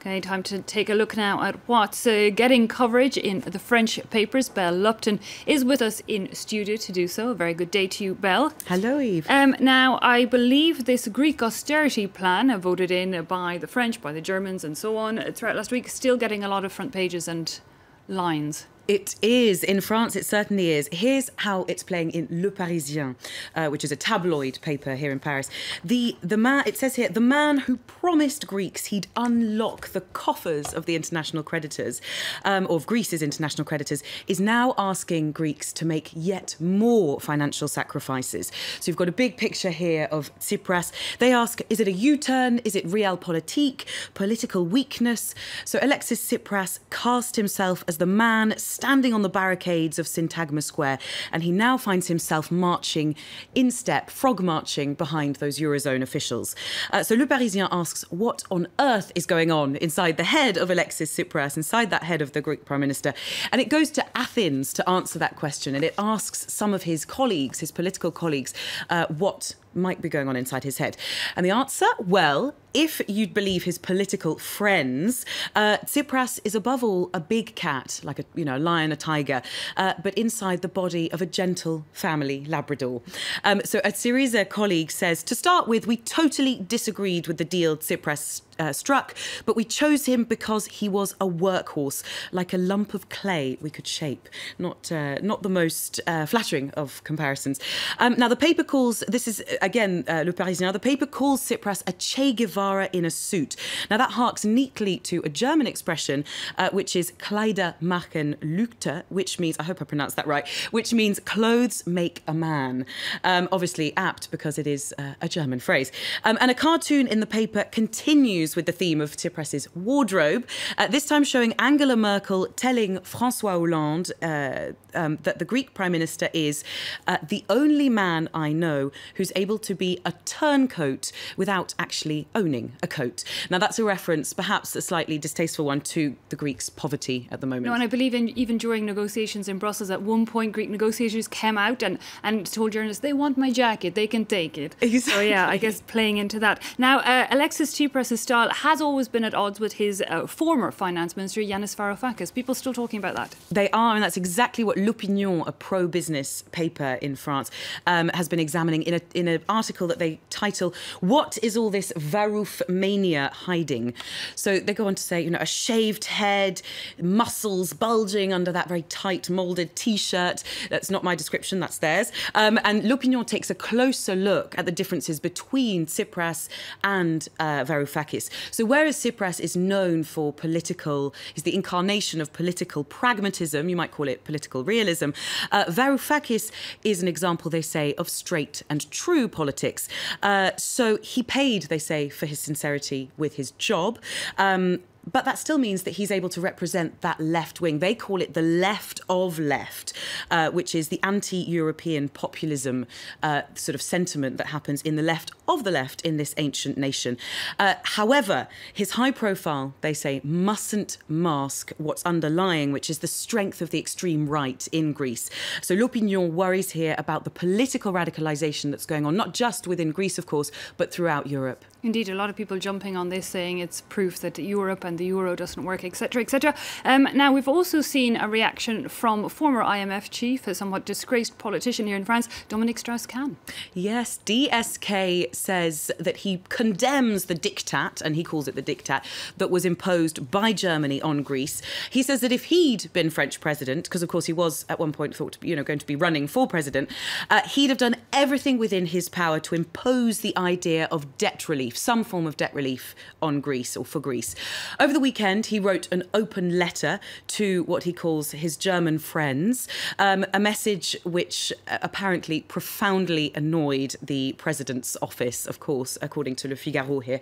Okay, time to take a look now at what's getting coverage in the French papers. Belle Lupton is with us in studio to do so. A very good day to you, Belle. Hello, Eve. Now, I believe this Greek austerity plan voted in by the French, by the Germans and so on throughout last week, still getting a lot of front pages and lines. It is. In France, it certainly is. Here's how it's playing in Le Parisien, which is a tabloid paper here in Paris. The man, it says here, the man who promised Greeks he'd unlock the coffers of the international creditors, or of Greece's international creditors, is now asking Greeks to make yet more financial sacrifices. So you've got a big picture here of Tsipras. They ask, is it a U-turn? Is it realpolitik? Political weakness? So Alexis Tsipras cast himself as the man standing on the barricades of Syntagma Square, and he now finds himself marching in step, frog marching behind those Eurozone officials. So Le Parisien asks what on earth is going on inside the head of Alexis Tsipras, inside that head of the Greek Prime Minister. And it goes to Athens to answer that question, and it asks some of his colleagues, his political colleagues, what might be going on inside his head. And the answer, well, if you'd believe his political friends, Tsipras is above all a big cat, like a lion, a tiger, but inside the body of a gentle family Labrador. So a Syriza colleague says, to start with, we totally disagreed with the deal Tsipras struck, but we chose him because he was a workhorse, like a lump of clay we could shape. Not the most flattering of comparisons. Now, the paper calls, this is, again, Le Parisien, the paper calls Tsipras a Che Guevara in a suit. Now, that harks neatly to a German expression, which is Kleider machen Lügter, which means, I hope I pronounced that right, which means clothes make a man. Obviously apt because it is a German phrase. And a cartoon in the paper continues with the theme of Tsipras's wardrobe, this time showing Angela Merkel telling François Hollande that the Greek Prime Minister is the only man I know who's able to be a turncoat without actually owning a coat. Now, that's a reference, perhaps a slightly distasteful one, to the Greeks' poverty at the moment. No, and I believe even during negotiations in Brussels, at one point, Greek negotiators came out and told journalists, they want my jacket, they can take it. Exactly. So, yeah, I guess playing into that. Now, Alexis Tsipras' style has always been at odds with his former finance minister, Yanis Varoufakis. People still talking about that. They are, and that's exactly what L'Opinion, a pro-business paper in France, has been examining in an article that they title, What is all this Varouf mania hiding? So they go on to say, a shaved head, muscles bulging under that very tight moulded T-shirt. That's not my description, that's theirs. And L'Opinion takes a closer look at the differences between Tsipras and Varoufakis. So whereas Tsipras is known for is the incarnation of political pragmatism, you might call it political realism, Varoufakis is an example, they say, of straight and true politics. So he paid, they say, for his sincerity with his job. But that still means that he's able to represent that left wing. They call it the left of left, which is the anti-European populism sort of sentiment that happens in the left of the left in this ancient nation. However, his high profile, they say, mustn't mask what's underlying, which is the strength of the extreme right in Greece. So L'Opinion worries here about the political radicalisation that's going on, not just within Greece, of course, but throughout Europe. Indeed, a lot of people jumping on this, saying it's proof that Europe and the euro doesn't work, etc., etc. Now, we've also seen a reaction from former IMF chief, a somewhat disgraced politician here in France, Dominique Strauss-Kahn. Yes, DSK says that he condemns the diktat, and he calls it the diktat, that was imposed by Germany on Greece. He says that if he'd been French president, because of course he was at one point thought to be, going to be running for president, he'd have done everything within his power to impose the idea of debt relief, some form of debt relief on Greece or for Greece. Over the weekend, he wrote an open letter to what he calls his German friends, a message which apparently profoundly annoyed the president's office, of course, according to Le Figaro here.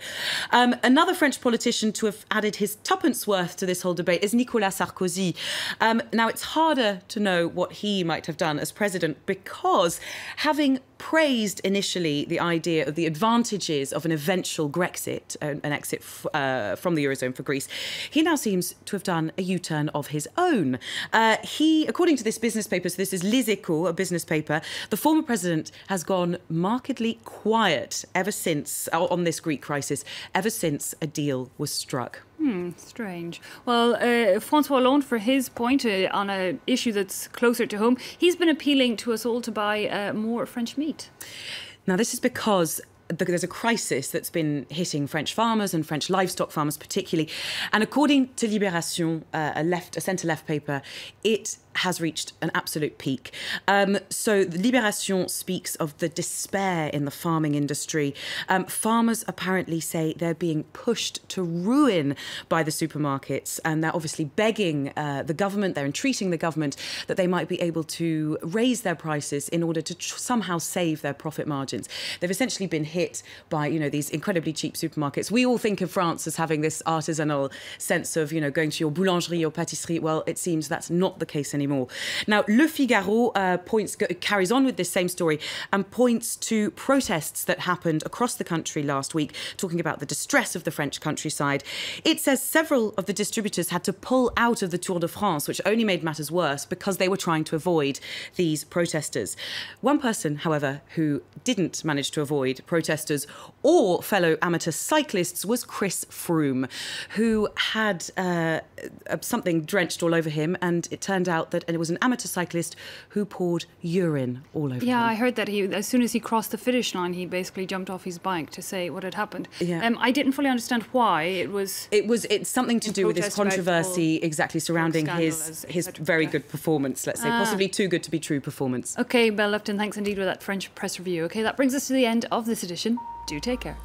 Another French politician to have added his tuppence worth to this whole debate is Nicolas Sarkozy. Now, it's harder to know what he might have done as president because having praised initially the idea of the advantages of an eventual Grexit, an exit from the Eurozone for Greece, he now seems to have done a U-turn of his own. According to this business paper, so this is Les Echos, a business paper, the former president has gone markedly quiet ever since, on this Greek crisis, ever since a deal was struck. Strange. Well, François Hollande, for his point on an issue that's closer to home, he's been appealing to us all to buy more French meat. Now, this is because there's a crisis that's been hitting French farmers and French livestock farmers particularly. And according to Libération, a centre-left paper, it has reached an absolute peak. So the Libération speaks of the despair in the farming industry. Farmers apparently say they're being pushed to ruin by the supermarkets, and they're obviously begging the government, they're entreating the government that they might be able to raise their prices in order to somehow save their profit margins. They've essentially been hit by, these incredibly cheap supermarkets. We all think of France as having this artisanal sense of, going to your boulangerie or pâtisserie. Well, it seems that's not the case anymore. Now, Le Figaro carries on with this same story and points to protests that happened across the country last week, talking about the distress of the French countryside. It says several of the distributors had to pull out of the Tour de France, which only made matters worse because they were trying to avoid these protesters. One person, however, who didn't manage to avoid protesters or fellow amateur cyclists was Chris Froome, who had something drenched all over him, and it turned out that it was an amateur cyclist who poured urine all over him. Yeah, I heard that as soon as he crossed the finish line, he basically jumped off his bike to say what had happened. Yeah. I didn't fully understand why. It's something to do with this controversy exactly surrounding his very good performance, let's say, possibly too good to be true performance. Okay, Belle Lupton, thanks indeed for that French press review. Okay, that brings us to the end of this edition. Do take care.